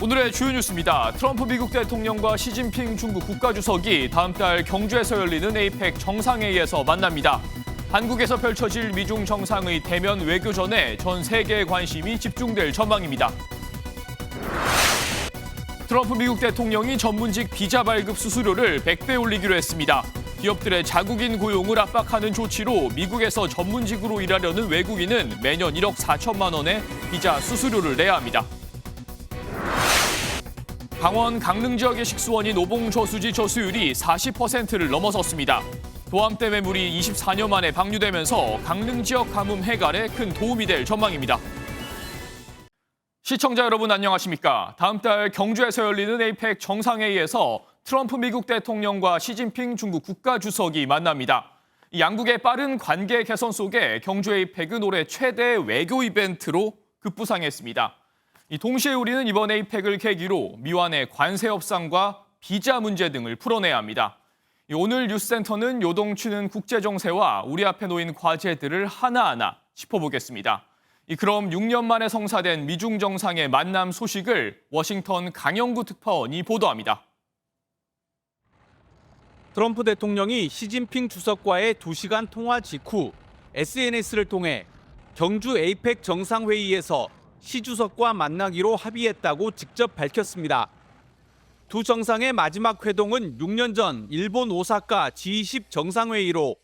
오늘의 주요 뉴스입니다. 트럼프 미국 대통령과 시진핑 중국 국가주석이 다음 달 경주에서 열리는 에이펙 정상회의에서 만납니다. 한국에서 펼쳐질 미중 정상의 대면 외교전에 전 세계의 관심이 집중될 전망입니다. 트럼프 미국 대통령이 전문직 비자 발급 수수료를 100배 올리기로 했습니다. 기업들의 자국인 고용을 압박하는 조치로 미국에서 전문직으로 일하려는 외국인은 매년 1억 4천만 원의 비자 수수료를 내야 합니다. 강원 강릉 지역의 식수원인 오봉저수지 저수율이 40%를 넘어섰습니다. 도암댐 매물이 24년 만에 방류되면서 강릉 지역 가뭄 해결에 큰 도움이 될 전망입니다. 시청자 여러분 안녕하십니까? 다음 달 경주에서 열리는 에이펙 정상회의에서 트럼프 미국 대통령과 시진핑 중국 국가주석이 만납니다. 양국의 빠른 관계 개선 속에 경주 에이펙은 올해 최대 외교 이벤트로 급부상했습니다. 동시에 우리는 이번 에이펙을 계기로 미완의 관세 협상과 비자 문제 등을 풀어내야 합니다. 오늘 뉴스센터는 요동치는 국제정세와 우리 앞에 놓인 과제들을 하나하나 짚어보겠습니다. 그럼 6년 만에 성사된 미중 정상의 만남 소식을 워싱턴 강영구 특파원이 보도합니다. 트럼프 대통령이 시진핑 주석과의 2시간 통화 직후 SNS를 통해 경주 에이펙 정상회의에서 시 주석과 만나기로 합의했다고 직접 밝혔습니다. 두 정상의 마지막 회동은 6년 전 일본 오사카 G20 정상회의로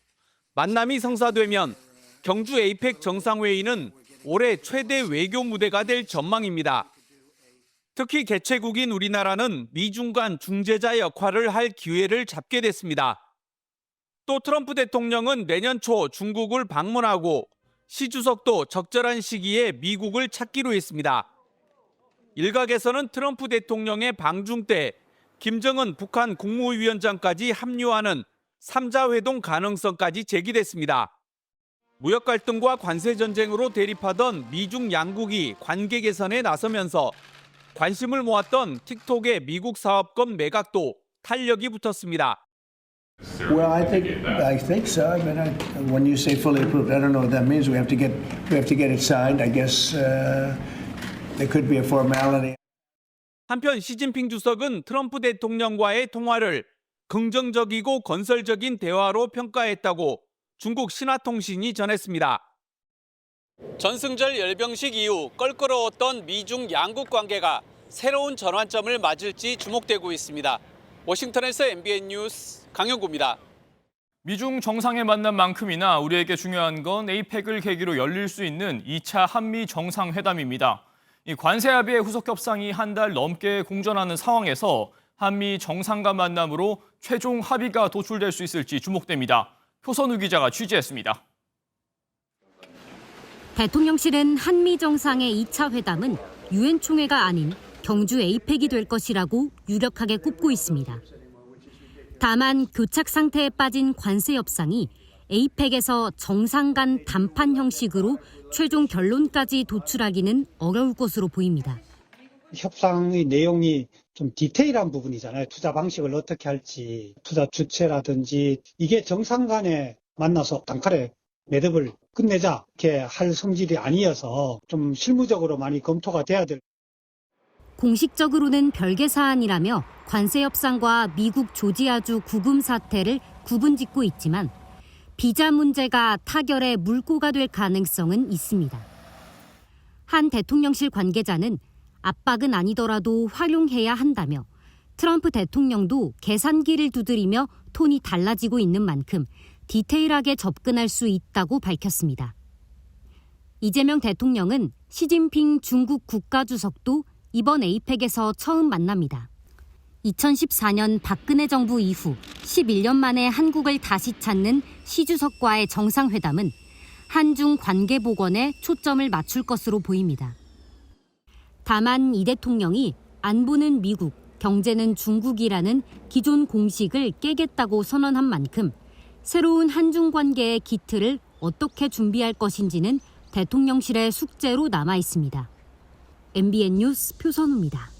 만남이 성사되면 경주 에이펙 정상회의는 올해 최대 외교 무대가 될 전망입니다. 특히 개최국인 우리나라는 미중 간 중재자 역할을 할 기회를 잡게 됐습니다. 또 트럼프 대통령은 내년 초 중국을 방문하고 시 주석도 적절한 시기에 미국을 찾기로 했습니다. 일각에서는 트럼프 대통령의 방중 때 김정은 북한 국무위원장까지 합류하는 3자 회동 가능성까지 제기됐습니다. 무역 갈등과 관세 전쟁으로 대립하던 미중 양국이 관계 개선에 나서면서 관심을 모았던 틱톡의 미국 사업권 매각도 탄력이 붙었습니다. Well, I think so. I mean, when you say fully approved, I don't know what that means. We have to get it signed. I guess there could be a formality. 한편 시진핑 주석은 트럼프 대통령과의 통화를 긍정적이고 건설적인 대화로 평가했다고 중국 신화통신이 전했습니다. 전승절 열병식 이후 껄끄러웠던 미중 양국 관계가 새로운 전환점을 맞을지 주목되고 있습니다. 워싱턴에서 MBN 뉴스 강영구입니다. 미중 정상의 만남만큼이나 우리에게 중요한 건 에이펙을 계기로 열릴 수 있는 2차 한미 정상회담입니다. 이 관세 합의의 후속 협상이 한 달 넘게 공전하는 상황에서 한미 정상 간 만남으로 최종 합의가 도출될 수 있을지 주목됩니다. 표선우 기자가 취재했습니다. 대통령실은 한미 정상의 2차 회담은 유엔 총회가 아닌 경주 에이펙이 될 것이라고 유력하게 꼽고 있습니다. 다만 교착 상태에 빠진 관세 협상이 에이펙에서 정상 간 담판 형식으로 최종 결론까지 도출하기는 어려울 것으로 보입니다. 협상의 내용이 좀 디테일한 부분이잖아요. 투자 방식을 어떻게 할지, 투자 주체라든지 이게 정상 간에 만나서 단칼에 매듭을 끝내자 이렇게 할 성질이 아니어서 좀 실무적으로 많이 검토가 돼야 될. 공식적으로는 별개 사안이라며 관세 협상과 미국 조지아주 구금 사태를 구분짓고 있지만 비자 문제가 타결의 물꼬가 될 가능성은 있습니다. 한 대통령실 관계자는 압박은 아니더라도 활용해야 한다며 트럼프 대통령도 계산기를 두드리며 톤이 달라지고 있는 만큼 디테일하게 접근할 수 있다고 밝혔습니다. 이재명 대통령은 시진핑 중국 국가주석도 이번 에이펙에서 처음 만납니다. 2014년 박근혜 정부 이후 11년 만에 한국을 다시 찾는 시 주석과의 정상회담은 한중 관계 복원에 초점을 맞출 것으로 보입니다. 다만 이 대통령이 안보는 미국, 경제는 중국이라는 기존 공식을 깨겠다고 선언한 만큼 새로운 한중 관계의 기틀을 어떻게 준비할 것인지는 대통령실의 숙제로 남아 있습니다. MBN 뉴스 표선우입니다.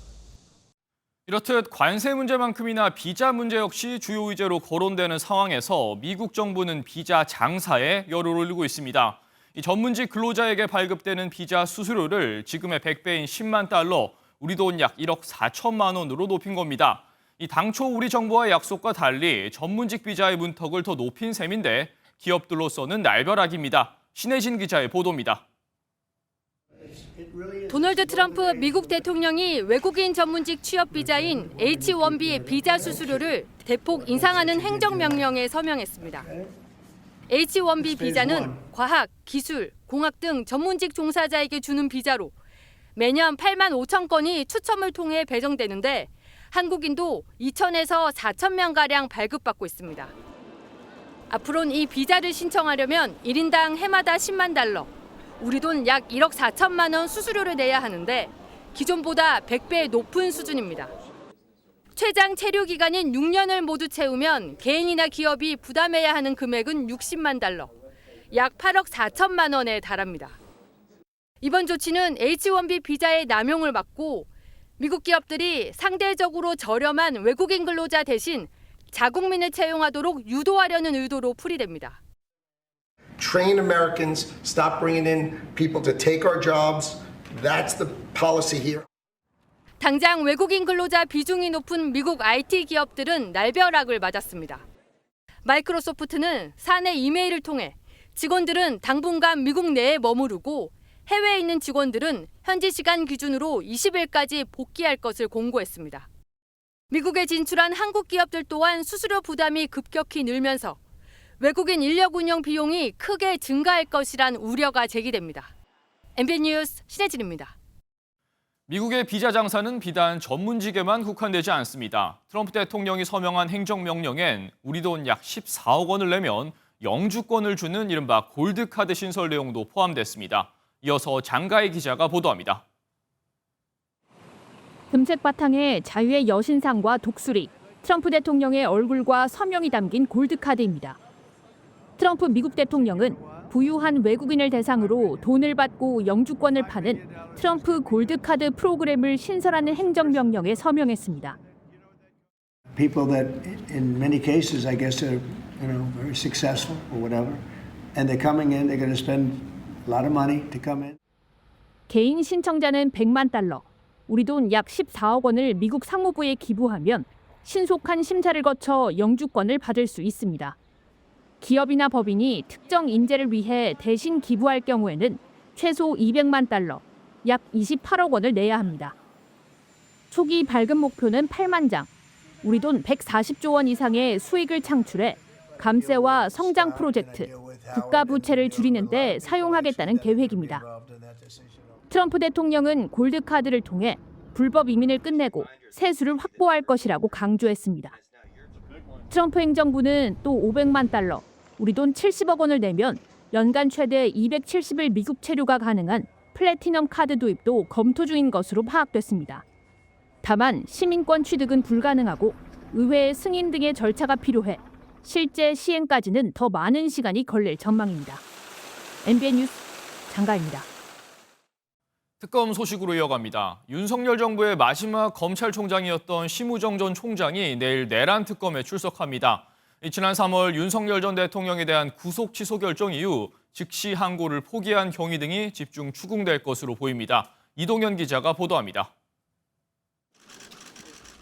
이렇듯 관세 문제만큼이나 비자 문제 역시 주요 의제로 거론되는 상황에서 미국 정부는 비자 장사에 열을 올리고 있습니다. 이 전문직 근로자에게 발급되는 비자 수수료를 지금의 100배인 10만 달러, 우리 돈 약 1억 4천만 원으로 높인 겁니다. 이 당초 우리 정부와의 약속과 달리 전문직 비자의 문턱을 더 높인 셈인데 기업들로서는 날벼락입니다. 신혜진 기자의 보도입니다. 도널드 트럼프 미국 대통령이 외국인 전문직 취업 비자인 H-1B 비자 수수료를 대폭 인상하는 행정명령에 서명했습니다. H-1B 비자는 과학, 기술, 공학 등 전문직 종사자에게 주는 비자로 매년 8만 5천 건이 추첨을 통해 배정되는데 한국인도 2천에서 4천 명가량 발급받고 있습니다. 앞으로는 이 비자를 신청하려면 1인당 해마다 10만 달러, 우리 돈 약 1억 4천만 원 수수료를 내야 하는데 기존보다 100배 높은 수준입니다. 최장 체류 기간인 6년을 모두 채우면 개인이나 기업이 부담해야 하는 금액은 60만 달러, 약 8억 4천만 원에 달합니다. 이번 조치는 H-1B 비자의 남용을 막고 미국 기업들이 상대적으로 저렴한 외국인 근로자 대신 자국민을 채용하도록 유도하려는 의도로 풀이됩니다. Train Americans, stop bringing in people to take our jobs. That's the policy here. 당장 외국인 근로자 비중이 높은 미국 IT 기업들은 날벼락을 맞았습니다. 마이크로소프트는 사내 이메일을 통해 직원들은 당분간 미국 내에 머무르고 해외에 있는 직원들은 현지 시간 기준으로 20일까지 복귀할 것을 공고했습니다. 미국에 진출한 한국 기업들 또한 수수료 부담이 급격히 늘면서 외국인 인력 운영 비용이 크게 증가할 것이란 우려가 제기됩니다. MBN 뉴스 신혜진입니다. 미국의 비자 장사는 비단 전문직에만 국한되지 않습니다. 트럼프 대통령이 서명한 행정명령엔 우리 돈 약 14억 원을 내면 영주권을 주는 이른바 골드카드 신설 내용도 포함됐습니다. 이어서 장가희 기자가 보도합니다. 금색 바탕에 자유의 여신상과 독수리, 트럼프 대통령의 얼굴과 서명이 담긴 골드카드입니다. 트럼프 미국 대통령은 부유한 외국인을 대상으로 돈을 받고 영주권을 파는 트럼프 골드카드 프로그램을 신설하는 행정명령에 서명했습니다. People that in many cases I guess are, very successful or whatever, and they're coming in, they're going to spend a lot of money to come in. 개인 신청자는 100만 달러, 우리 돈 약 14억 원을 미국 상무부에 기부하면 신속한 심사를 거쳐 영주권을 받을 수 있습니다. 기업이나 법인이 특정 인재를 위해 대신 기부할 경우에는 최소 200만 달러, 약 28억 원을 내야 합니다. 초기 발급 목표는 8만 장, 우리 돈 140조 원 이상의 수익을 창출해 감세와 성장 프로젝트, 국가 부채를 줄이는 데 사용하겠다는 계획입니다. 트럼프 대통령은 골드카드를 통해 불법 이민을 끝내고 세수를 확보할 것이라고 강조했습니다. 트럼프 행정부는 또 500만 달러, 우리 돈 70억 원을 내면 연간 최대 270일 미국 체류가 가능한 플래티넘 카드 도입도 검토 중인 것으로 파악됐습니다. 다만 시민권 취득은 불가능하고 의회의 승인 등의 절차가 필요해 실제 시행까지는 더 많은 시간이 걸릴 전망입니다. MBN 뉴스 장가입니다. 특검 소식으로 이어갑니다. 윤석열 정부의 마지막 검찰총장이었던 심우정 전 총장이 내일 내란 특검에 출석합니다. 지난 3월 윤석열 전 대통령에 대한 구속 취소 결정 이후 즉시 항고를 포기한 경위 등이 집중 추궁될 것으로 보입니다. 이동현 기자가 보도합니다.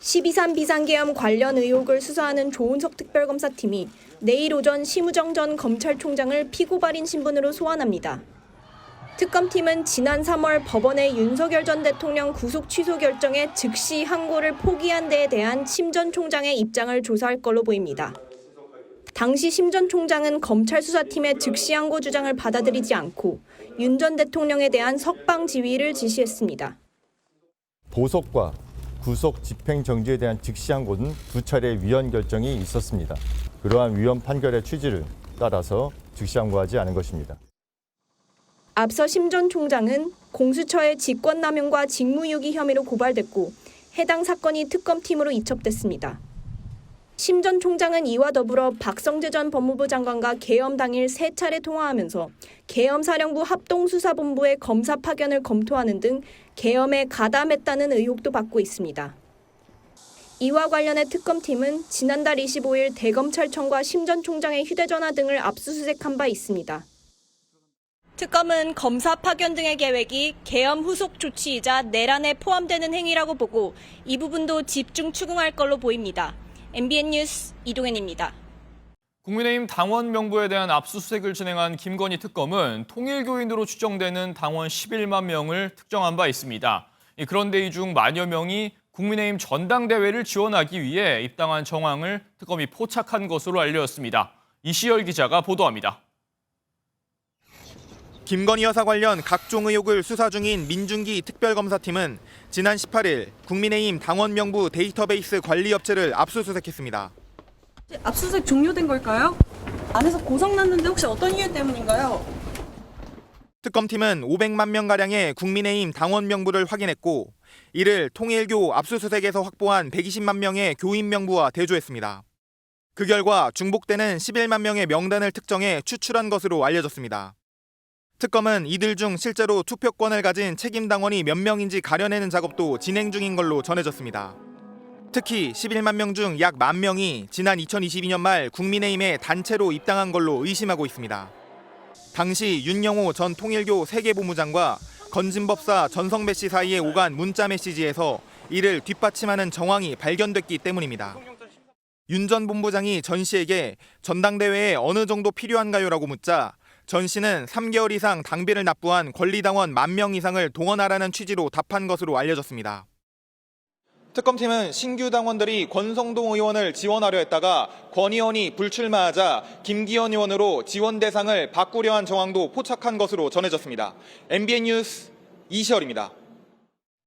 12.3 비상계엄 관련 의혹을 수사하는 조은석 특별검사팀이 내일 오전 심우정 전 검찰총장을 피고발인 신분으로 소환합니다. 특검팀은 지난 3월 법원의 윤석열 전 대통령 구속 취소 결정에 즉시 항고를 포기한 데에 대한 심 전 총장의 입장을 조사할 걸로 보입니다. 당시 심 전 총장은 검찰 수사팀의 즉시 항고 주장을 받아들이지 않고 윤 전 대통령에 대한 석방 지휘를 지시했습니다. 보석과 구속 집행 정지에 대한 즉시 항고는 2차례 위헌 결정이 있었습니다. 그러한 위헌 판결의 취지를 따라서 즉시 항고하지 않은 것입니다. 앞서 심 전 총장은 공수처의 직권남용과 직무유기 혐의로 고발됐고 해당 사건이 특검팀으로 이첩됐습니다. 심 전 총장은 이와 더불어 박성재 전 법무부 장관과 계엄 당일 3차례 통화하면서 계엄사령부 합동수사본부의 검사 파견을 검토하는 등 계엄에 가담했다는 의혹도 받고 있습니다. 이와 관련해 특검팀은 지난달 25일 대검찰청과 심 전 총장의 휴대전화 등을 압수수색한 바 있습니다. 특검은 검사 파견 등의 계획이 계엄 후속 조치이자 내란에 포함되는 행위라고 보고 이 부분도 집중 추궁할 걸로 보입니다. MBN 뉴스 이동현입니다. 국민의힘 당원 명부에 대한 압수수색을 진행한 김건희 특검은 통일교인으로 추정되는 당원 11만 명을 특정한 바 있습니다. 그런데 이 중 만여 명이 국민의힘 전당대회를 지원하기 위해 입당한 정황을 특검이 포착한 것으로 알려졌습니다. 이시열 기자가 보도합니다. 김건희 여사 관련 각종 의혹을 수사 중인 민중기 특별검사팀은 지난 18일 국민의힘 당원 명부 데이터베이스 관리업체를 압수수색했습니다. 압수수색 종료된 걸까요? 안에서 고장 났는데 혹시 어떤 이유 때문인가요? 특검팀은 500만 명가량의 국민의힘 당원 명부를 확인했고 이를 통일교 압수수색에서 확보한 120만 명의 교인 명부와 대조했습니다. 그 결과 중복되는 11만 명의 명단을 특정해 추출한 것으로 알려졌습니다. 특검은 이들 중 실제로 투표권을 가진 책임 당원이 몇 명인지 가려내는 작업도 진행 중인 걸로 전해졌습니다. 특히 11만 명 중 약 1만 명이 지난 2022년 말 국민의힘에 단체로 입당한 걸로 의심하고 있습니다. 당시 윤영호 전 통일교 세계본부장과 건진법사 전성배 씨 사이에 오간 문자 메시지에서 이를 뒷받침하는 정황이 발견됐기 때문입니다. 윤 전 본부장이 전 씨에게 전당대회에 어느 정도 필요한가요라고 묻자 전 씨는 3개월 이상 당비를 납부한 권리당원 1만 명 이상을 동원하라는 취지로 답한 것으로 알려졌습니다. 특검팀은 신규 당원들이 권성동 의원을 지원하려 했다가 권 의원이 불출마하자 김기현 의원으로 지원 대상을 바꾸려 한 정황도 포착한 것으로 전해졌습니다. MBN 뉴스 이시열입니다.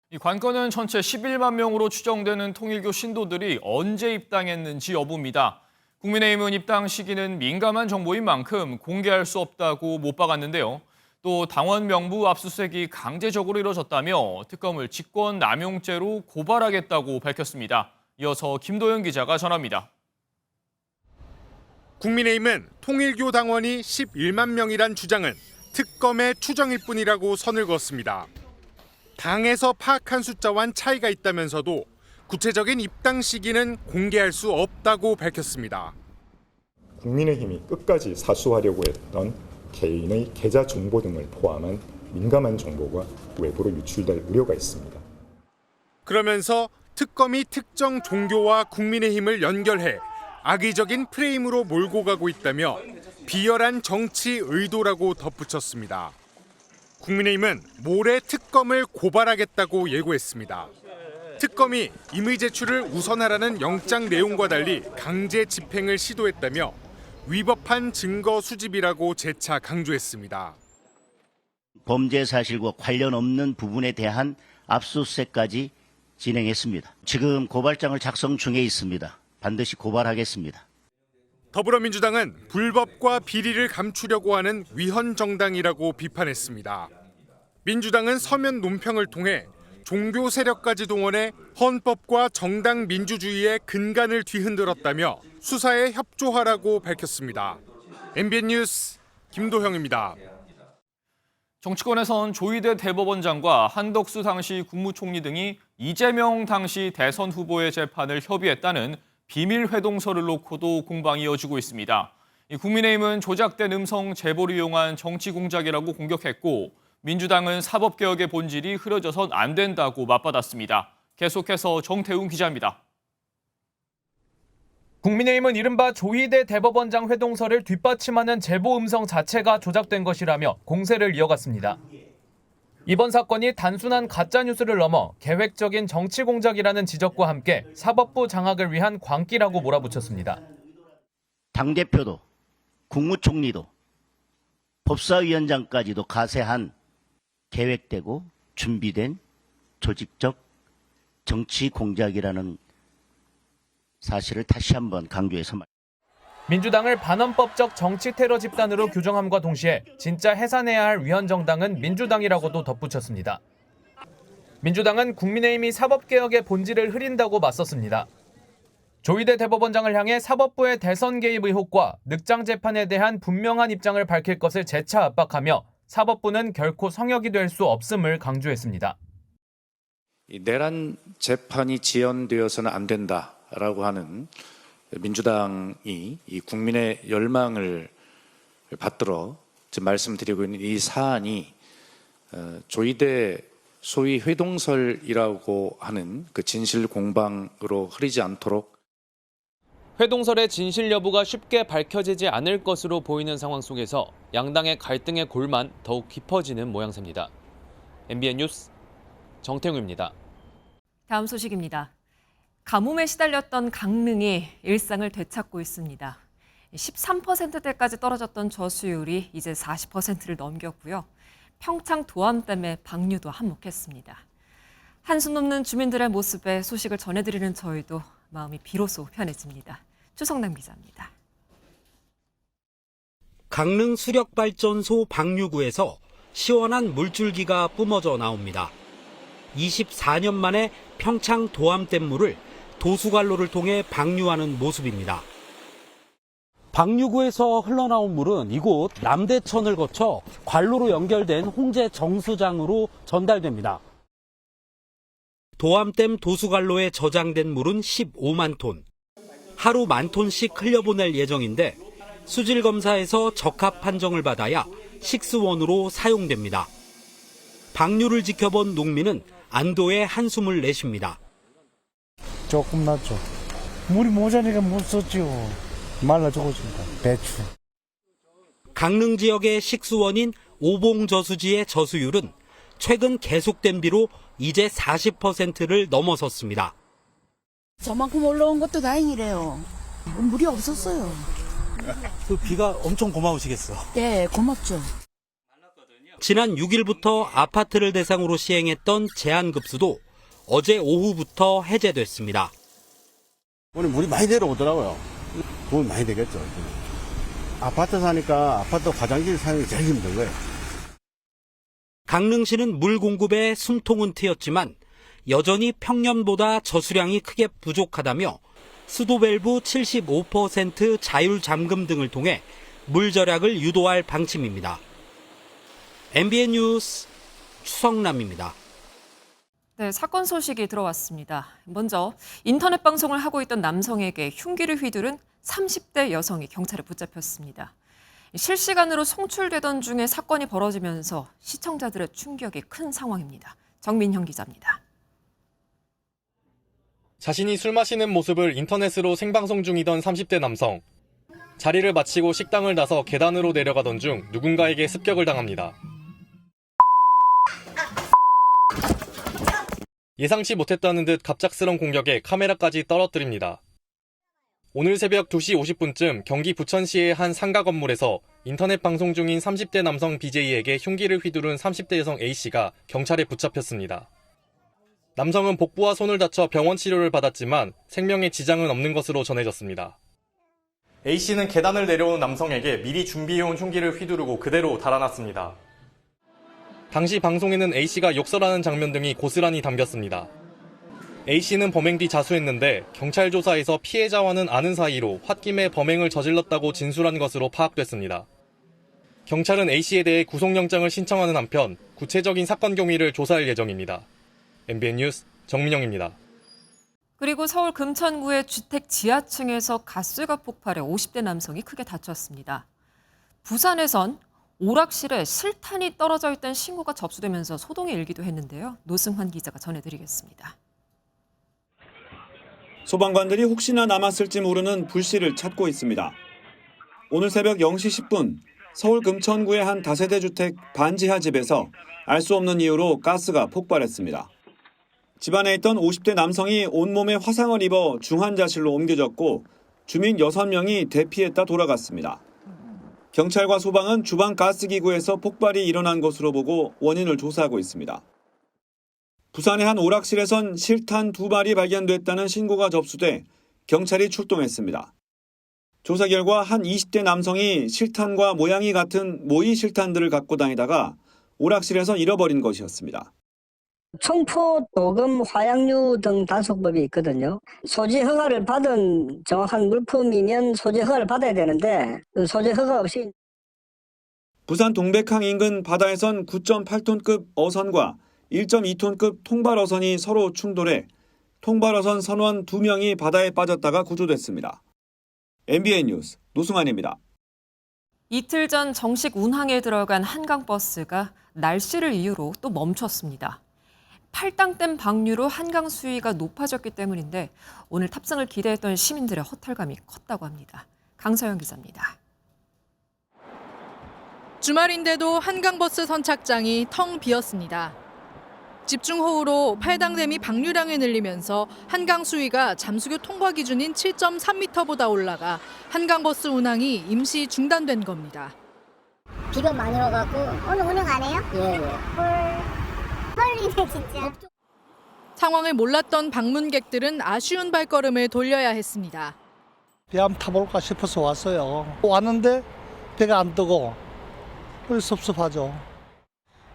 이 관건은 전체 11만 명으로 추정되는 통일교 신도들이 언제 입당했는지 여부입니다. 국민의힘은 입당 시기는 민감한 정보인 만큼 공개할 수 없다고 못 박았는데요. 또 당원 명부 압수수색이 강제적으로 이뤄졌다며 특검을 직권남용죄로 고발하겠다고 밝혔습니다. 이어서 김도현 기자가 전합니다. 국민의힘은 통일교 당원이 11만 명이란 주장은 특검의 추정일 뿐이라고 선을 그었습니다. 당에서 파악한 숫자와는 차이가 있다면서도 구체적인 입당 시기는 공개할 수 없다고 밝혔습니다. 국민의힘이 끝까지 사수하려고 했던 개인의 계좌 정보 등을 포함한 민감한 정보가 외부로 유출될 우려가 있습니다. 그러면서 특검이 특정 종교와 국민의힘을 연결해 악의적인 프레임으로 몰고 가고 있다며 비열한 정치 의도라고 덧붙였습니다. 국민의힘은 모레 특검을 고발하겠다고 예고했습니다. 특검이 임의 제출을 우선하라는 영장 내용과 달리 강제 집행을 시도했다며 위법한 증거 수집이라고 재차 강조했습니다. 범죄 사실과 관련 없는 부분에 대한 압수수색까지 진행했습니다. 지금 고발장을 작성 중에 있습니다. 반드시 고발하겠습니다. 더불어민주당은 불법과 비리를 감추려고 하는 위헌 정당이라고 비판했습니다. 민주당은 서면 논평을 통해 종교 세력까지 동원해 헌법과 정당 민주주의의 근간을 뒤흔들었다며 수사에 협조하라고 밝혔습니다. MBN 뉴스 김도형입니다. 정치권에선 조희대 대법원장과 한덕수 당시 국무총리 등이 이재명 당시 대선 후보의 재판을 협의했다는 비밀 회동서를 놓고도 공방이 이어지고 있습니다. 국민의힘은 조작된 음성 제보를 이용한 정치 공작이라고 공격했고 민주당은 사법개혁의 본질이 흐려져선 안 된다고 맞받았습니다. 계속해서 정태웅 기자입니다. 국민의힘은 이른바 조희대 대법원장 회동서를 뒷받침하는 제보 음성 자체가 조작된 것이라며 공세를 이어갔습니다. 이번 사건이 단순한 가짜뉴스를 넘어 계획적인 정치 공작이라는 지적과 함께 사법부 장악을 위한 광기라고 몰아붙였습니다. 당대표도 국무총리도 법사위원장까지도 가세한 계획되고 준비된 조직적 정치 공작이라는 사실을 다시 한번 강조해서 말입니다. 민주당을 반헌법적 정치 테러 집단으로 규정함과 동시에 진짜 해산해야 할 위헌 정당은 민주당이라고도 덧붙였습니다. 민주당은 국민의힘이 사법개혁의 본질을 흐린다고 맞섰습니다. 조희대 대법원장을 향해 사법부의 대선 개입 의혹과 늑장 재판에 대한 분명한 입장을 밝힐 것을 재차 압박하며 사법부는 결코 성역이 될 수 없음을 강조했습니다. 내란 재판이 지연되어서는 안 된다라고 하는 민주당이 이 국민의 열망을 받들어 지금 말씀드리고 있는 이 사안이 조이대 소위 회동설이라고 하는 그 진실 공방으로 흐르지 않도록 회동설의 진실 여부가 쉽게 밝혀지지 않을 것으로 보이는 상황 속에서 양당의 갈등의 골만 더욱 깊어지는 모양새입니다. MBN 뉴스 정태웅입니다. 다음 소식입니다. 가뭄에 시달렸던 강릉이 일상을 되찾고 있습니다. 13%대까지 떨어졌던 저수율이 이제 40%를 넘겼고요. 평창 도암댐의 방류도 한몫했습니다. 한숨 넘는 주민들의 모습에 소식을 전해드리는 저희도 마음이 비로소 편해집니다. 추성남 기자입니다. 강릉 수력발전소 방류구에서 시원한 물줄기가 뿜어져 나옵니다. 24년 만에 평창 도암댐 물을 도수관로를 통해 방류하는 모습입니다. 방류구에서 흘러나온 물은 이곳 남대천을 거쳐 관로로 연결된 홍제 정수장으로 전달됩니다. 도암댐 도수관로에 저장된 물은 15만 톤. 하루 10,000톤씩 흘려보낼 예정인데 수질 검사에서 적합 판정을 받아야 식수원으로 사용됩니다. 방류를 지켜본 농민은 안도의 한숨을 내쉽니다. 조금 낫죠. 물이 모자니까 못 썼죠. 말라 죽었습니다. 배추. 강릉 지역의 식수원인 오봉저수지의 저수율은 최근 계속된 비로 이제 40%를 넘어섰습니다. 저만큼 올라온 것도 다행이래요. 물이 없었어요. 그 비가 엄청 고마우시겠어. 네, 고맙죠. 지난 6일부터 아파트를 대상으로 시행했던 제한급수도 어제 오후부터 해제됐습니다. 오늘 물이 많이 내려오더라고요. 도움이 많이 되겠죠. 아파트 사니까 아파트 화장실 사용이 제일 힘든 거예요. 강릉시는 물 공급에 숨통은 트였지만 여전히 평년보다 저수량이 크게 부족하다며 수도 밸브 75% 자율 잠금 등을 통해 물 절약을 유도할 방침입니다. MBN 뉴스 추성남입니다. 네, 사건 소식이 들어왔습니다. 먼저 인터넷 방송을 하고 있던 남성에게 흉기를 휘두른 30대 여성이 경찰에 붙잡혔습니다. 실시간으로 송출되던 중에 사건이 벌어지면서 시청자들의 충격이 큰 상황입니다. 정민형 기자입니다. 자신이 술 마시는 모습을 인터넷으로 생방송 중이던 30대 남성. 자리를 마치고 식당을 나서 계단으로 내려가던 중 누군가에게 습격을 당합니다. 예상치 못했다는 듯 갑작스런 공격에 카메라까지 떨어뜨립니다. 오늘 새벽 2시 50분쯤 경기 부천시의 한 상가 건물에서 인터넷 방송 중인 30대 남성 BJ에게 흉기를 휘두른 30대 여성 A씨가 경찰에 붙잡혔습니다. 남성은 복부와 손을 다쳐 병원 치료를 받았지만 생명에 지장은 없는 것으로 전해졌습니다. A씨는 계단을 내려오는 남성에게 미리 준비해온 흉기를 휘두르고 그대로 달아났습니다. 당시 방송에는 A씨가 욕설하는 장면 등이 고스란히 담겼습니다. A씨는 범행 뒤 자수했는데 경찰 조사에서 피해자와는 아는 사이로 홧김에 범행을 저질렀다고 진술한 것으로 파악됐습니다. 경찰은 A씨에 대해 구속영장을 신청하는 한편 구체적인 사건 경위를 조사할 예정입니다. MBN 뉴스 정민영입니다. 그리고 서울 금천구의 주택 지하층에서 가스가 폭발해 50대 남성이 크게 다쳤습니다. 부산에선 오락실에 실탄이 떨어져 있다는 신고가 접수되면서 소동이 일기도 했는데요. 노승환 기자가 전해드리겠습니다. 소방관들이 혹시나 남았을지 모르는 불씨를 찾고 있습니다. 오늘 새벽 0시 10분 서울 금천구의 한 다세대 주택 반지하 집에서 알 수 없는 이유로 가스가 폭발했습니다. 집안에 있던 50대 남성이 온몸에 화상을 입어 중환자실로 옮겨졌고 주민 6명이 대피했다 돌아갔습니다. 경찰과 소방은 주방 가스기구에서 폭발이 일어난 것으로 보고 원인을 조사하고 있습니다. 부산의 한 오락실에선 실탄 2발이 발견됐다는 신고가 접수돼 경찰이 출동했습니다. 조사 결과 한 20대 남성이 실탄과 모양이 같은 모의 실탄들을 갖고 다니다가 오락실에서 잃어버린 것이었습니다. 총포, 도금, 화약류 등 단속법이 있거든요. 소지 허가를 받은 정확한 물품이면 소지 허가를 받아야 되는데 소지 허가 없이. 부산 동백항 인근 바다에선 9.8톤급 어선과 1.2톤급 통발어선이 서로 충돌해 통발어선 선원 2명이 바다에 빠졌다가 구조됐습니다. MBN 뉴스 노승환입니다. 이틀 전 정식 운항에 들어간 한강버스가 날씨를 이유로 또 멈췄습니다. 팔당댐 방류로 한강 수위가 높아졌기 때문인데 오늘 탑승을 기대했던 시민들의 허탈감이 컸다고 합니다. 강서영 기자입니다. 주말인데도 한강버스 선착장이 텅 비었습니다. 집중호우로 팔당댐이 방류량을 늘리면서 한강 수위가 잠수교 통과 기준인 7.3m보다 올라가 한강버스 운항이 임시 중단된 겁니다. 비가 많이 와갖고 오늘 운행 안 해요? 예. 헐리네 진짜. 상황을 몰랐던 방문객들은 아쉬운 발걸음을 돌려야 했습니다. 배 한번 타볼까 싶어서 왔어요. 왔는데 배가 안 뜨고 섭섭하죠.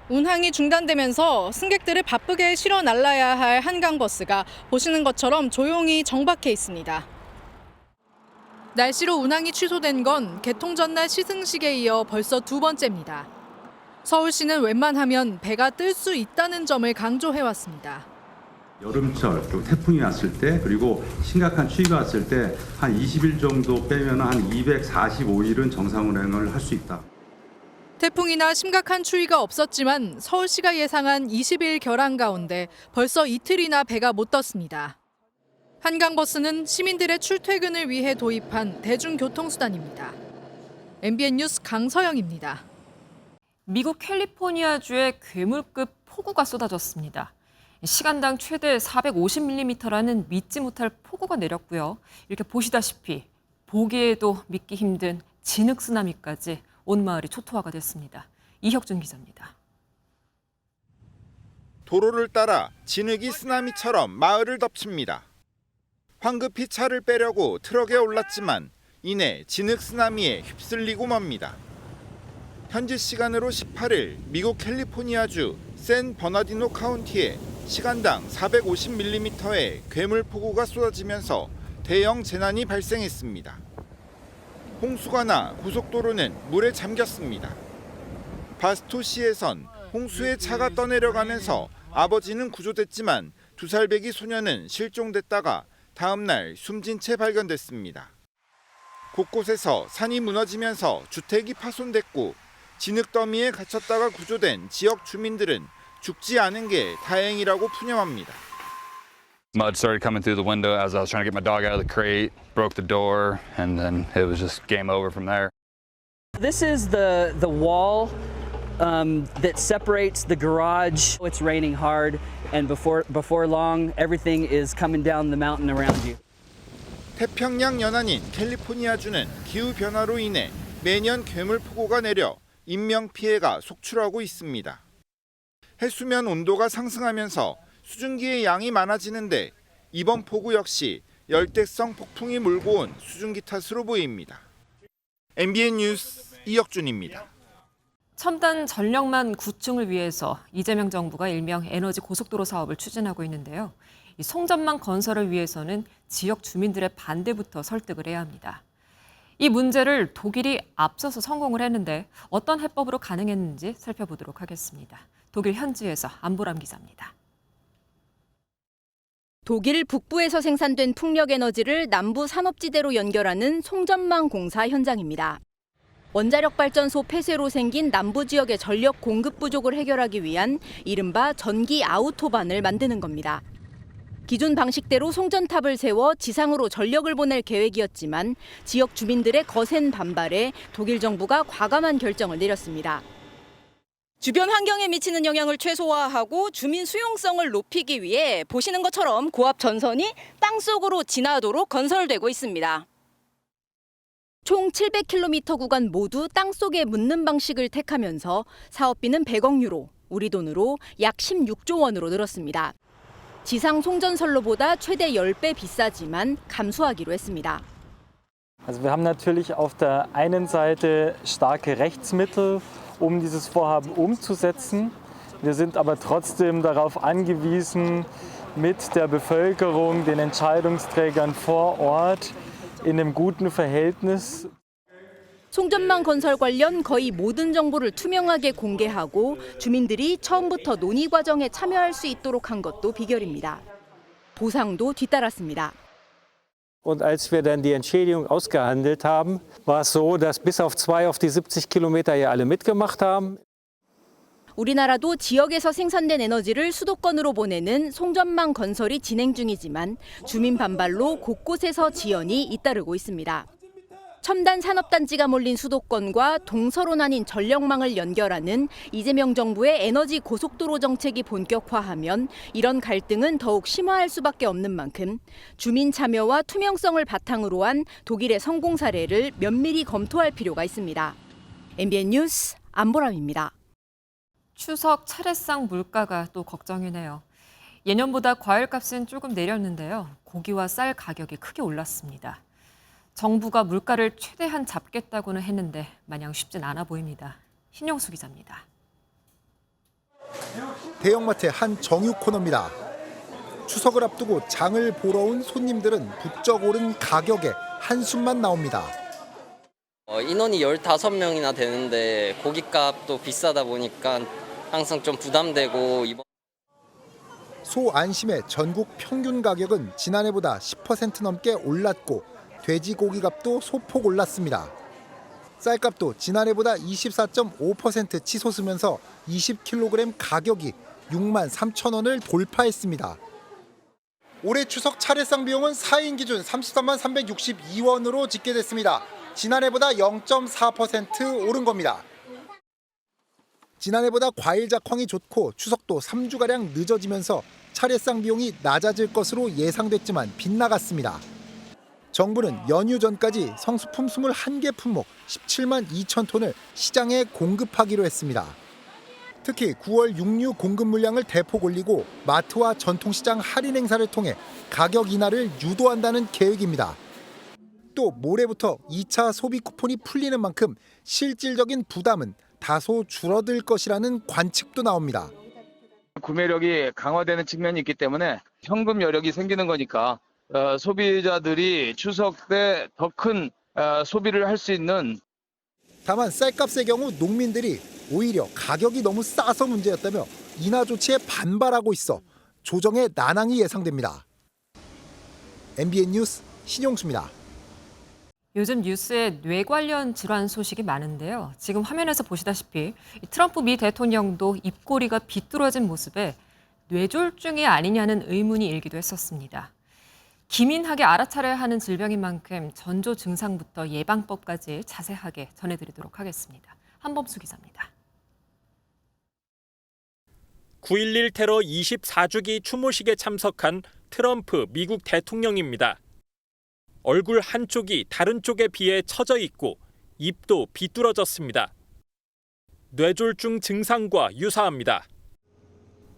운항이 중단되면서 승객들을 바쁘게 실어 날라야 할 한강버스가 보시는 것처럼 조용히 정박해 있습니다. 날씨로 운항이 취소된 건 개통 전날 시승식에 이어 벌써 2번째입니다. 서울시는 웬만하면 배가 뜰 수 있다는 점을 강조해왔습니다. 여름철 그리고 태풍이 왔을 때 그리고 심각한 추위가 왔을 때 한 20일 정도 빼면 한 245일은 정상 운행을 할 수 있다. 태풍이나 심각한 추위가 없었지만 서울시가 예상한 20일 결항 가운데 벌써 이틀이나 배가 못 떴습니다. 한강버스는 시민들의 출퇴근을 위해 도입한 대중교통수단입니다. MBN 뉴스 강서영입니다. 미국 캘리포니아주에 괴물급 폭우가 쏟아졌습니다. 시간당 최대 450mm라는 믿지 못할 폭우가 내렸고요. 이렇게 보시다시피 보기에도 믿기 힘든 진흙 쓰나미까지 온 마을이 초토화가 됐습니다. 이혁준 기자입니다. 도로를 따라 진흙이 쓰나미처럼 마을을 덮칩니다. 황급히 차를 빼려고 트럭에 올랐지만 이내 진흙 쓰나미에 휩쓸리고 맙니다. 현지 시간으로 18일 미국 캘리포니아주 샌 버나디노 카운티에 시간당 450mm의 괴물 폭우가 쏟아지면서 대형 재난이 발생했습니다. 홍수가 나 고속도로는 물에 잠겼습니다. 바스토시에선 홍수에 차가 떠내려가면서 아버지는 구조됐지만 2살배기 소녀는 실종됐다가 다음 날 숨진 채 발견됐습니다. 곳곳에서 산이 무너지면서 주택이 파손됐고 진흙 더미에 갇혔다가 구조된 지역 주민들은 죽지 않은 게 다행이라고 푸념합니다. Mud started coming through the window as I was trying to get my dog out of the crate, broke the door, and then it was just game over from there. This is the wall that separates the garage. It's raining hard, and before long, everything is coming down the mountain around you. 태평양 연안인 캘리포니아주는 기후 변화로 인해 매년 괴물 폭우가 내려 인명 피해가 속출하고 있습니다. 해수면 온도가 상승하면서 수증기의 양이 많아지는데 이번 폭우 역시 열대성 폭풍이 몰고 온 수증기 탓으로 보입니다. MBN 뉴스 이혁준입니다. 첨단 전력망 구축을 위해서 이재명 정부가 일명 에너지 고속도로 사업을 추진하고 있는데요. 이 송전망 건설을 위해서는 지역 주민들의 반대부터 설득을 해야 합니다. 이 문제를 독일이 앞서서 성공을 했는데 어떤 해법으로 가능했는지 살펴보도록 하겠습니다. 독일 현지에서 안보람 기자입니다. 독일 북부에서 생산된 풍력에너지를 남부 산업지대로 연결하는 송전망 공사 현장입니다. 원자력 발전소 폐쇄로 생긴 남부 지역의 전력 공급 부족을 해결하기 위한 이른바 전기 아우토반을 만드는 겁니다. 기존 방식대로 송전탑을 세워 지상으로 전력을 보낼 계획이었지만 지역 주민들의 거센 반발에 독일 정부가 과감한 결정을 내렸습니다. 주변 환경에 미치는 영향을 최소화하고 주민 수용성을 높이기 위해 보시는 것처럼 고압 전선이 땅속으로 지나도록 건설되고 있습니다. 총 700km 구간 모두 땅속에 묻는 방식을 택하면서 사업비는 100억 유로, 우리 돈으로 약 16조 원으로 늘었습니다. 지상 송전선로보다 최대 10배 비싸지만 감수하기로 했습니다. Also wir haben natürlich auf der einen Seite starke Rechtsmittel, um dieses Vorhaben umzusetzen. Wir sind aber trotzdem darauf angewiesen, mit der Bevölkerung, den Entscheidungsträgern vor Ort in einem guten Verhältnis. 송전망 건설 관련 거의 모든 정보를 투명하게 공개하고 주민들이 처음부터 논의 과정에 참여할 수 있도록 한 것도 비결입니다. 보상도 뒤따랐습니다. Und als wir dann die Entschädigung ausgehandelt haben, war es so, dass bis auf 2 auf die 70 Kilometer hier alle mitgemacht haben. 우리나라도 지역에서 생산된 에너지를 수도권으로 보내는 송전망 건설이 진행 중이지만 주민 반발로 곳곳에서 지연이 잇따르고 있습니다. 첨단 산업단지가 몰린 수도권과 동서로 나뉜 전력망을 연결하는 이재명 정부의 에너지 고속도로 정책이 본격화하면 이런 갈등은 더욱 심화할 수밖에 없는 만큼 주민 참여와 투명성을 바탕으로 한 독일의 성공 사례를 면밀히 검토할 필요가 있습니다. MBN 뉴스 안보람입니다. 추석 차례상 물가가 또 걱정이네요. 예년보다 과일값은 조금 내렸는데요. 고기와 쌀 가격이 크게 올랐습니다. 정부가 물가를 최대한 잡겠다고는 했는데 마냥 쉽진 않아 보입니다. 신영수 기자입니다. 대형마트의 한 정육 코너입니다. 추석을 앞두고 장을 보러 온 손님들은 부쩍 오른 가격에 한숨만 나옵니다. 인원이 15명이나 되는데 고깃값도 비싸다 보니까 항상 좀 부담되고 소 안심의 전국 평균 가격은 지난해보다 10% 넘게 올랐고 돼지고기 값도 소폭 올랐습니다. 쌀값도 지난해보다 24.5% 치솟으면서 20kg 가격이 6만 3천 원을 돌파했습니다. 올해 추석 차례상 비용은 4인 기준 33만 362원으로 집계됐습니다. 지난해보다 0.4% 오른 겁니다. 지난해보다 과일 작황이 좋고 추석도 3주가량 늦어지면서 차례상 비용이 낮아질 것으로 예상됐지만 빗나갔습니다. 정부는 연휴 전까지 성수품 21개 품목 17만 2천 톤을 시장에 공급하기로 했습니다. 특히 9월 육류 공급 물량을 대폭 올리고 마트와 전통시장 할인 행사를 통해 가격 인하를 유도한다는 계획입니다. 또 모레부터 2차 소비 쿠폰이 풀리는 만큼 실질적인 부담은 다소 줄어들 것이라는 관측도 나옵니다. 구매력이 강화되는 측면이 있기 때문에 현금 여력이 생기는 거니까 소비자들이 추석 때 더 큰 소비를 할 수 있는. 다만 쌀값의 경우 농민들이 오히려 가격이 너무 싸서 문제였다며 인하 조치에 반발하고 있어 조정의 난항이 예상됩니다. MBN 뉴스 신용수입니다. 요즘 뉴스에 뇌 관련 질환 소식이 많은데요. 지금 화면에서 보시다시피 트럼프 미 대통령도 입꼬리가 비뚤어진 모습에 뇌졸중이 아니냐는 의문이 일기도 했었습니다. 기민하게 알아차려야 하는 질병인 만큼 전조 증상부터 예방법까지 자세하게 전해드리도록 하겠습니다. 한범수 기자입니다. 9.11 테러 24주기 추모식에 참석한 트럼프 미국 대통령입니다. 얼굴 한쪽이 다른 쪽에 비해 처져 있고 입도 비뚤어졌습니다. 뇌졸중 증상과 유사합니다.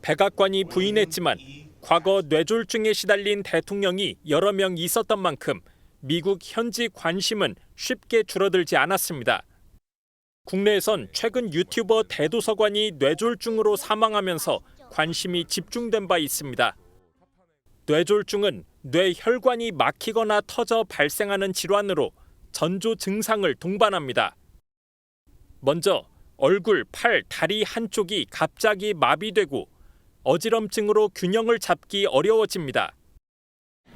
백악관이 부인했지만 과거 뇌졸중에 시달린 대통령이 여러 명 있었던 만큼 미국 현지 관심은 쉽게 줄어들지 않았습니다. 국내에선 최근 유튜버 대도서관이 뇌졸중으로 사망하면서 관심이 집중된 바 있습니다. 뇌졸중은 뇌혈관이 막히거나 터져 발생하는 질환으로 전조 증상을 동반합니다. 먼저 얼굴, 팔, 다리 한쪽이 갑자기 마비되고 어지럼증으로 균형을 잡기 어려워집니다.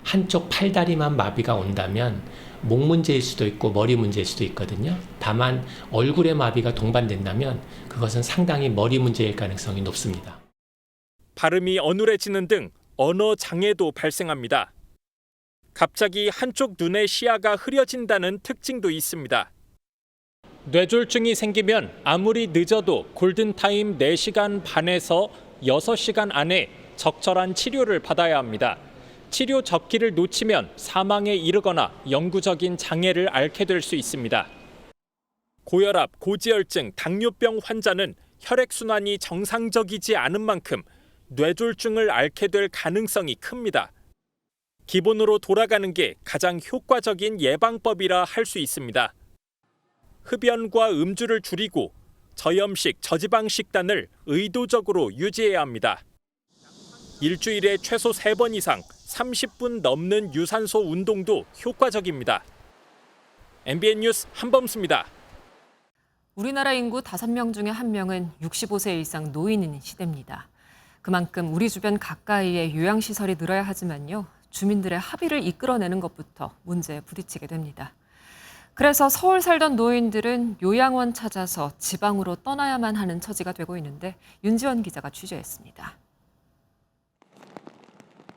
한쪽 팔다리만 마비가 온다면 목 문제일 수도 있고 머리 문제일 수도 있거든요. 다만 얼굴에 마비가 동반된다면 그것은 상당히 머리 문제일 가능성이 높습니다. 발음이 어눌해지는 등 언어 장애도 발생합니다. 갑자기 한쪽 눈의 시야가 흐려진다는 특징도 있습니다. 뇌졸중이 생기면 아무리 늦어도 골든타임 4시간 반에서 6시간 안에 적절한 치료를 받아야 합니다. 치료 적기를 놓치면 사망에 이르거나 영구적인 장애를 앓게 될 수 있습니다. 고혈압, 고지혈증, 당뇨병 환자는 혈액순환이 정상적이지 않은 만큼 뇌졸중을 앓게 될 가능성이 큽니다. 기본으로 돌아가는 게 가장 효과적인 예방법이라 할 수 있습니다. 흡연과 음주를 줄이고 저염식, 저지방 식단을 의도적으로 유지해야 합니다. 일주일에 최소 3번 이상 30분 넘는 유산소 운동도 효과적입니다. MBN 뉴스 한범수입니다. 우리나라 인구 5명 중에 1명은 65세 이상 노인인 시대입니다. 그만큼 우리 주변 가까이에 요양시설이 늘어야 하지만요. 주민들의 합의를 이끌어내는 것부터 문제에 부딪히게 됩니다. 그래서 서울 살던 노인들은 요양원 찾아서 지방으로 떠나야만 하는 처지가 되고 있는데 윤지원 기자가 취재했습니다.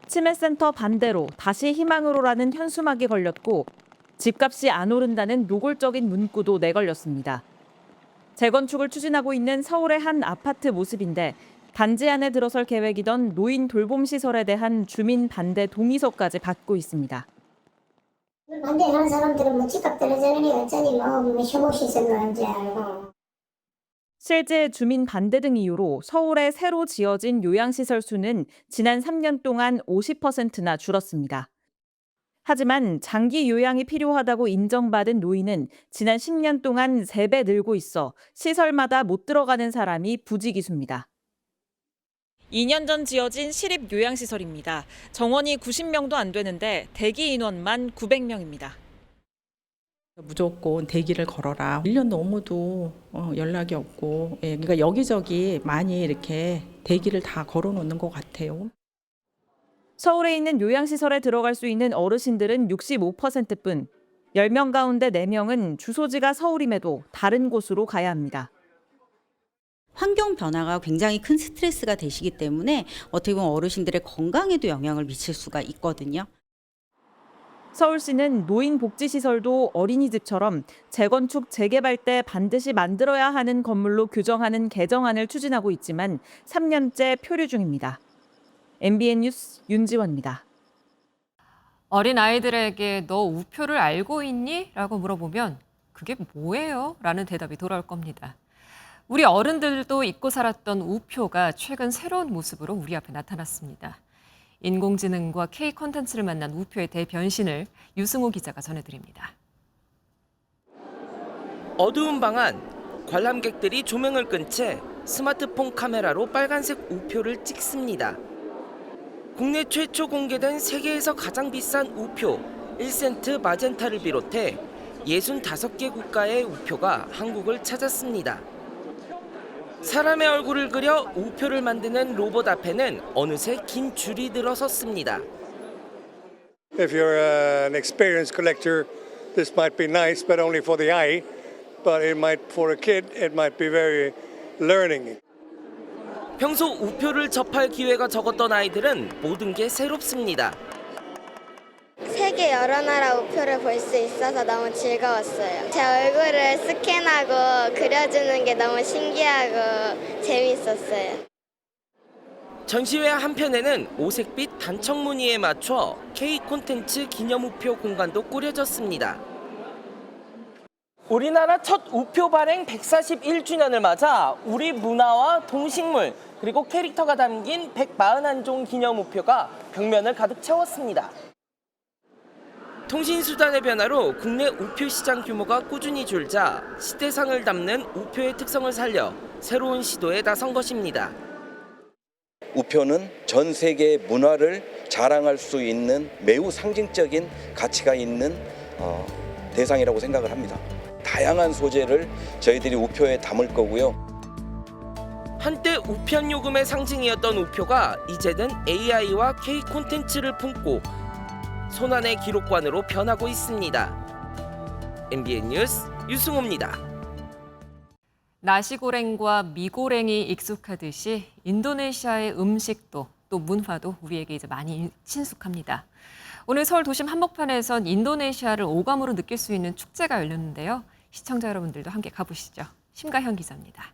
치매센터 반대로 다시 희망으로라는 현수막이 걸렸고 집값이 안 오른다는 노골적인 문구도 내걸렸습니다. 재건축을 추진하고 있는 서울의 한 아파트 모습인데 단지 안에 들어설 계획이던 노인 돌봄 시설에 대한 주민 반대 동의서까지 받고 있습니다. 반대하는 사람들은 뭐 집값 떨어지는 게 어쩌니 뭐 휴무시설로 한지 알고. 실제 주민 반대 등 이유로 서울에 새로 지어진 요양시설 수는 지난 3년 동안 50%나 줄었습니다. 하지만 장기 요양이 필요하다고 인정받은 노인은 지난 10년 동안 3배 늘고 있어 시설마다 못 들어가는 사람이 부지기수입니다. 2년 전 지어진 시립 요양시설입니다. 정원이 90명도 안 되는데 대기 인원만 900명입니다. 무조건 대기를 걸어라. 1년 넘어도 연락이 없고, 그러니까 여기저기 많이 이렇게 대기를 다 걸어놓는 것 같아요. 서울에 있는 요양시설에 들어갈 수 있는 어르신들은 65%뿐 10명 가운데 4명은 주소지가 서울임에도 다른 곳으로 가야 합니다. 환경 변화가 굉장히 큰 스트레스가 되시기 때문에 어떻게 보면 어르신들의 건강에도 영향을 미칠 수가 있거든요. 서울시는 노인복지시설도 어린이집처럼 재건축, 재개발 때 반드시 만들어야 하는 건물로 규정하는 개정안을 추진하고 있지만 3년째 표류 중입니다. MBN 뉴스 윤지원입니다. 어린 아이들에게 너 우표를 알고 있니? 라고 물어보면 그게 뭐예요? 라는 대답이 돌아올 겁니다. 우리 어른들도 잊고 살았던 우표가 최근 새로운 모습으로 우리 앞에 나타났습니다. 인공지능과 K 콘텐츠를 만난 우표의 대변신을 유승호 기자가 전해드립니다. 어두운 방 안, 관람객들이 조명을 끈 채 스마트폰 카메라로 빨간색 우표를 찍습니다. 국내 최초 공개된 세계에서 가장 비싼 우표 1센트 마젠타를 비롯해 65개 국가의 우표가 한국을 찾았습니다. 사람의 얼굴을 그려 우표를 만드는 로봇 앞에는 어느새 긴 줄이 들어섰습니다. If you're an experienced collector, this might be nice, but only for the eye. But it might, for a kid, it might be very learning. 평소 우표를 접할 기회가 적었던 아이들은 모든 게 새롭습니다. 세계 여러 나라 우표를 볼 수 있어서 너무 즐거웠어요. 제 얼굴을 스캔하고 그려주는 게 너무 신기하고 재밌었어요. 전시회 한편에는 오색빛 단청 무늬에 맞춰 K 콘텐츠 기념 우표 공간도 꾸려졌습니다. 우리나라 첫 우표 발행 141주년을 맞아 우리 문화와 동식물 그리고 캐릭터가 담긴 141종 기념 우표가 벽면을 가득 채웠습니다. 통신수단의 변화로 국내 우표 시장 규모가 꾸준히 줄자 시대상을 담는 우표의 특성을 살려 새로운 시도에 나선 것입니다. 우표는 전 세계의 문화를 자랑할 수 있는 매우 상징적인 가치가 있는 대상이라고 생각을 합니다. 다양한 소재를 저희들이 우표에 담을 거고요. 한때 우편 요금의 상징이었던 우표가 이제는 AI와 K 콘텐츠를 품고 손안의 기록관으로 변하고 있습니다. MBN 뉴스 유승호입니다. 나시고랭과 미고랭이 익숙하듯이 인도네시아의 음식도 또 문화도 우리에게 이제 많이 친숙합니다. 오늘 서울 도심 한복판에선 인도네시아를 오감으로 느낄 수 있는 축제가 열렸는데요. 시청자 여러분들도 함께 가보시죠. 심가현 기자입니다.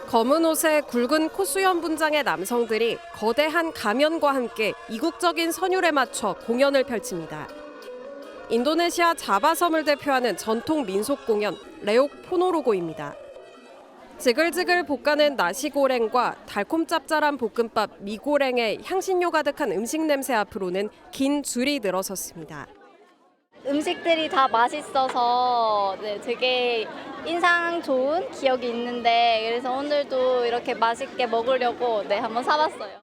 검은 옷에 굵은 코수염 분장의 남성들이 거대한 가면과 함께 이국적인 선율에 맞춰 공연을 펼칩니다. 인도네시아 자바섬을 대표하는 전통 민속 공연 레옥 포노로고입니다. 지글지글 볶아낸 나시고랭과 달콤 짭짤한 볶음밥 미고랭의 향신료 가득한 음식 냄새 앞으로는 긴 줄이 늘어섰습니다. 음식들이 다 맛있어서 되게 인상 좋은 기억이 있는데 그래서 오늘도 이렇게 맛있게 먹으려고 한번 사봤어요.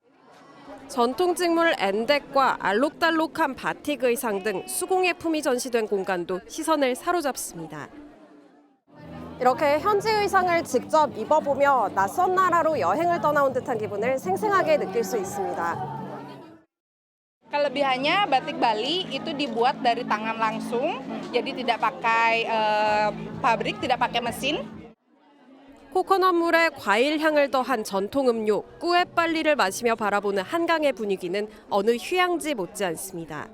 전통 직물 엔덱과 알록달록한 바틱 의상 등 수공예품이 전시된 공간도 시선을 사로잡습니다. 이렇게 현지 의상을 직접 입어보며 낯선 나라로 여행을 떠나온 듯한 기분을 생생하게 느낄 수 있습니다. Kelebihannya batik Bali itu dibuat dari tangan langsung, jadi tidak pakai pabrik, tidak pakai mesin. 코코넛 물에 과일 향을 더한 전통 음료 꾸에빨리를 마시며 바라보는 한강의 분위기는 어느 휴양지 못지않습니다.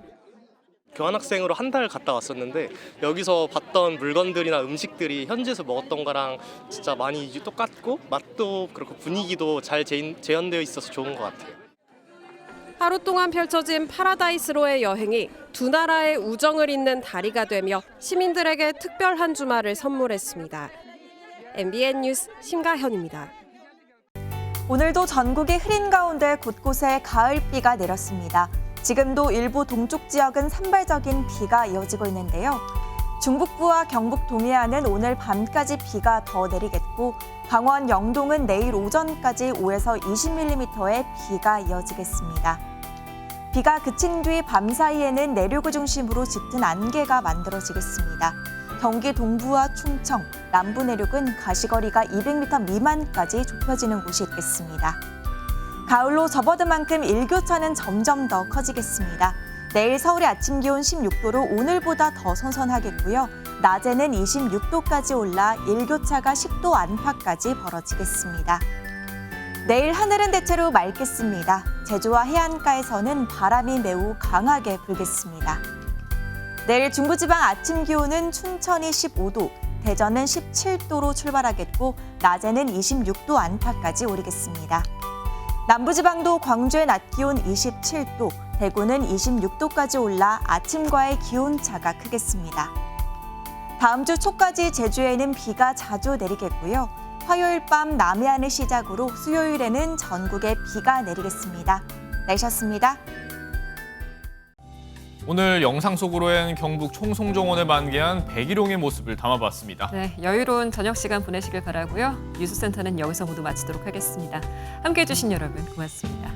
교환학생으로 한 달 갔다 왔었는데 여기서 봤던 물건들이나 음식들이 현지에서 먹었던 거랑 진짜 많이 똑같고 맛도 그렇고 분위기도 잘 재현되어 있어서 좋은 것 같아요. 하루 동안 펼쳐진 파라다이스로의 여행이 두 나라의 우정을 잇는 다리가 되며 시민들에게 특별한 주말을 선물했습니다. MBN 뉴스 심가현입니다. 오늘도 전국이 흐린 가운데 곳곳에 가을비가 내렸습니다. 지금도 일부 동쪽 지역은 산발적인 비가 이어지고 있는데요. 중북부와 경북 동해안은 오늘 밤까지 비가 더 내리겠고 강원 영동은 내일 오전까지 5에서 20mm의 비가 이어지겠습니다. 비가 그친 뒤 밤 사이에는 내륙을 중심으로 짙은 안개가 만들어지겠습니다. 경기 동부와 충청, 남부 내륙은 가시거리가 200m 미만까지 좁혀지는 곳이 있겠습니다. 가을로 접어든 만큼 일교차는 점점 더 커지겠습니다. 내일 서울의 아침 기온 16도로 오늘보다 더 선선하겠고요. 낮에는 26도까지 올라 일교차가 10도 안팎까지 벌어지겠습니다. 내일 하늘은 대체로 맑겠습니다. 제주와 해안가에서는 바람이 매우 강하게 불겠습니다. 내일 중부지방 아침 기온은 춘천이 15도, 대전은 17도로 출발하겠고 낮에는 26도 안팎까지 오르겠습니다. 남부지방도 광주의 낮 기온 27도, 대구는 26도까지 올라 아침과의 기온차가 크겠습니다. 다음 주 초까지 제주에는 비가 자주 내리겠고요. 화요일 밤 남해안을 시작으로 수요일에는 전국에 비가 내리겠습니다. 날씨였습니다. 오늘 영상 속으로는 경북 청송정원에 만개한 백일홍의 모습을 담아봤습니다. 네, 여유로운 저녁 시간 보내시길 바라고요. 뉴스센터는 여기서 모두 마치도록 하겠습니다. 함께해 주신 여러분 고맙습니다.